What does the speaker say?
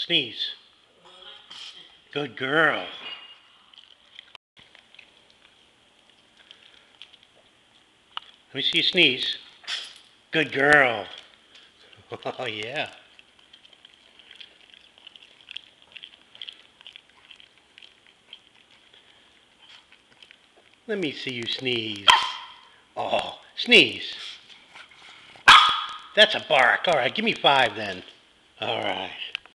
Sneeze. Good girl. Let me see you sneeze. Good girl. Oh, yeah. Let me see you sneeze. Oh, sneeze. That's a bark. All right, give me 5 then. All right.